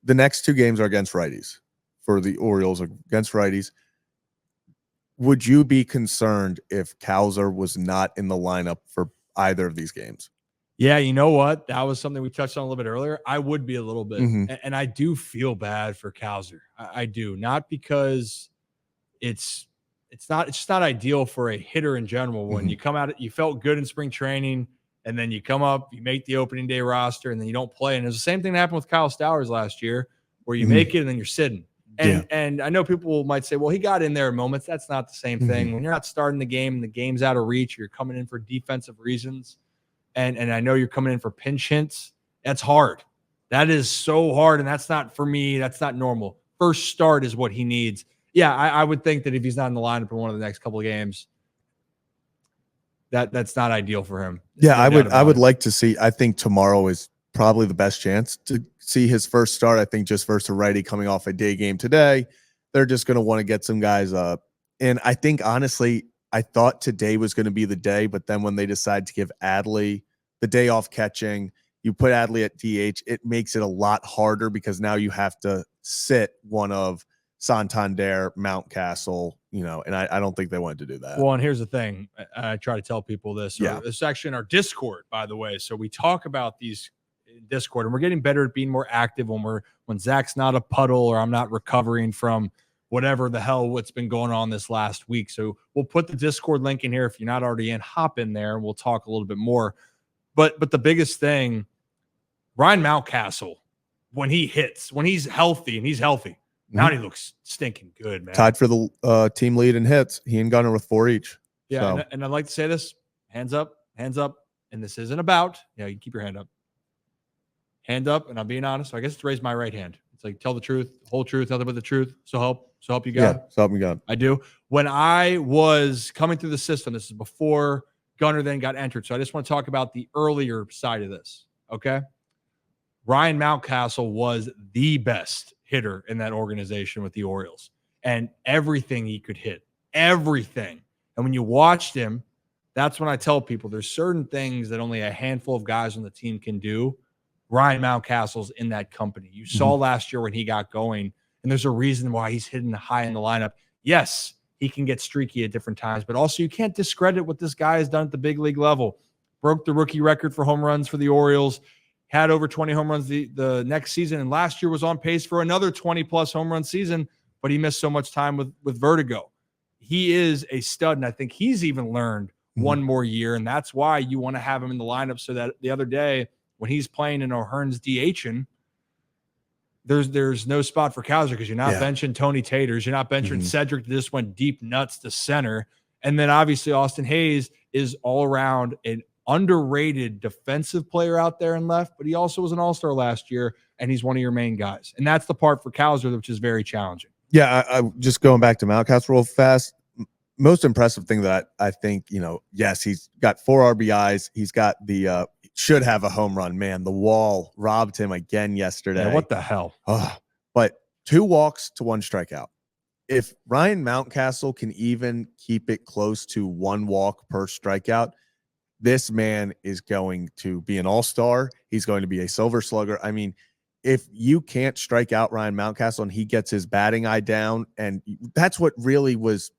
the next 2 games are against righties for the Orioles, against righties. Would you be concerned if Cowser was not in the lineup for either of these games? Yeah, you know what? That was something we touched on a little bit earlier. I would be a little bit, and I do feel bad for Cowser. I do, not because it's just not ideal for a hitter in general. When you come out, you felt good in spring training, and then you come up, you make the opening day roster, and then you don't play. And it's the same thing that happened with Kyle Stowers last year, where you make it and then you're sitting. And I know people might say, well, he got in there in moments. That's not the same thing. When you're not starting the game and the game's out of reach, you're coming in for defensive reasons. And I know you're coming in for pinch hits. That's hard. That is so hard. And that's not, for me, that's not normal. First start is what he needs. Yeah, I would think that if he's not in the lineup in one of the next couple of games, that's not ideal for him. Yeah, I would like to see. I think tomorrow is probably the best chance to see his first start. I think just versus a righty coming off a day game today, they're just going to want to get some guys up. And I think, honestly, I thought today was going to be the day, but then when they decide to give Adley the day off catching, you put Adley at DH, it makes it a lot harder because now you have to sit one of Santander, Mountcastle, and I don't think they wanted to do that. Well, and here's the thing. I try to tell people this. This actually in our Discord, by the way. So we talk about these in Discord, and we're getting better at being more active when Zach's not a puddle or I'm not recovering from whatever the hell what's been going on this last week. So we'll put the Discord link in here. If you're not already in, hop in there and we'll talk a little bit more. But the biggest thing, Ryan Mountcastle, when he hits, when he's healthy, and he's healthy, now he looks stinking good, man. Tied for the team lead in hits. He and Gunnar with 4 each. Yeah, so. And I'd like to say this, hands up. And this isn't about, you keep your hand up. Hand up, and I'm being honest. So I guess it's raise my right hand. It's like, tell the truth, whole truth, nothing but the truth. So help you God. Yeah, so help me God. I do. When I was coming through the system, this is before Gunnar then got entered. So I just want to talk about the earlier side of this. Okay. Ryan Mountcastle was the best hitter in that organization with the Orioles, and everything he could hit, everything. And when you watched him, that's when I tell people there's certain things that only a handful of guys on the team can do. Ryan Mountcastle's in that company. You saw last year when he got going, and there's a reason why he's hidden high in the lineup. Yes, he can get streaky at different times, but also you can't discredit what this guy has done at the big league level. Broke the rookie record for home runs for the Orioles, had over 20 home runs the next season, and last year was on pace for another 20-plus home run season, but he missed so much time with vertigo. He is a stud, and I think he's even learned one more year, and that's why you want to have him in the lineup so that the other day when he's playing in O'Hearn's DHing, there's no spot for Cowser because you're not benching Tony Taters. You're not benching Cedric that just went deep nuts to center. And then obviously Austin Hayes is all around an underrated defensive player out there in left, but he also was an all-star last year, and he's one of your main guys. And that's the part for Cowser, which is very challenging. Yeah, I just going back to Mountcastle real fast. Most impressive thing that I think, yes, he's got 4 RBIs. He's got the should have a home run. Man, the wall robbed him again yesterday. Yeah, what the hell? But 2 walks to 1 strikeout. If Ryan Mountcastle can even keep it close to 1 walk per strikeout, this man is going to be an all-star. He's going to be a silver slugger. I mean, if you can't strike out Ryan Mountcastle and he gets his batting eye down, and that's what really was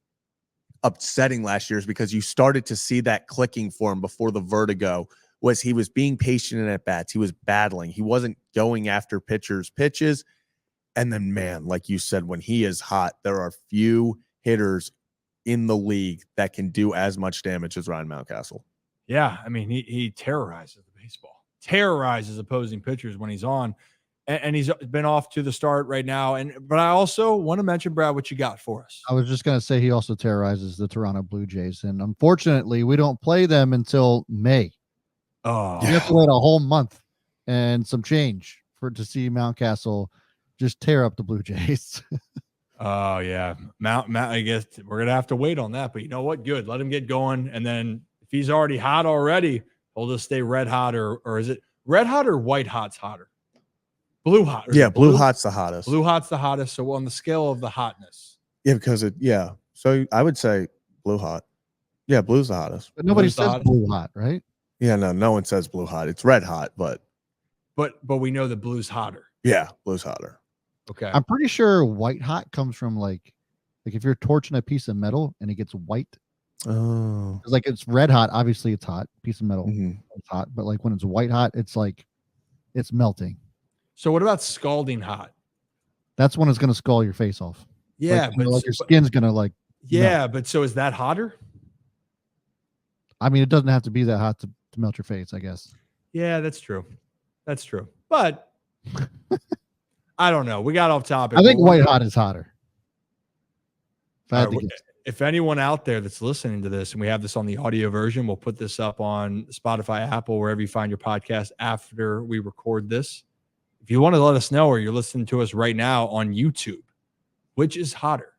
upsetting last year, is because you started to see that clicking for him before the vertigo. Was he was being patient in at bats. He was battling. He wasn't going after pitchers' pitches. And then, man, like you said, when he is hot, there are few hitters in the league that can do as much damage as Ryan Mountcastle. Yeah, I mean, he terrorizes the baseball, terrorizes opposing pitchers when he's on, and he's been off to the start right now. But I also want to mention, Brad, what you got for us. I was just going to say he also terrorizes the Toronto Blue Jays, and unfortunately, we don't play them until May. Oh, you have to wait a whole month and some change to see Mountcastle just tear up the Blue Jays. Oh yeah, Mount. I guess we're gonna have to wait on that. But you know what? Good. Let him get going, and then if he's already hot already, he'll just stay red hot, or is it red hot or white hot's hotter? Blue hot. Yeah, blue hot's the hottest. Blue hot's the hottest. So on the scale of the hotness. Yeah, because So I would say blue hot. Yeah, blue's the hottest. But nobody says blue hot, right? Yeah, no one says blue hot. It's red hot, but we know that blue's hotter. Yeah, blue's hotter. Okay. I'm pretty sure white hot comes from like if you're torching a piece of metal and it gets white. Oh. Like it's red hot, obviously it's hot. Piece of metal, Mhm. it's hot. But like when it's white hot, it's like it's melting. So what about scalding hot? That's when it's gonna scald your face off. Yeah, like, your but skin's gonna like. yeah, but so is that hotter? I mean, it doesn't have to be that hot to melt your face, I guess. Yeah, that's true. That's true. But I don't know. We got off topic. I think but white hot is hotter. If I had All right, to guess. if anyone out there that's listening to this, and we have this on the audio version, we'll put this up on Spotify, Apple, wherever you find your podcast after we record this. If you want to let us know, or you're listening to us right now on YouTube, which is hotter,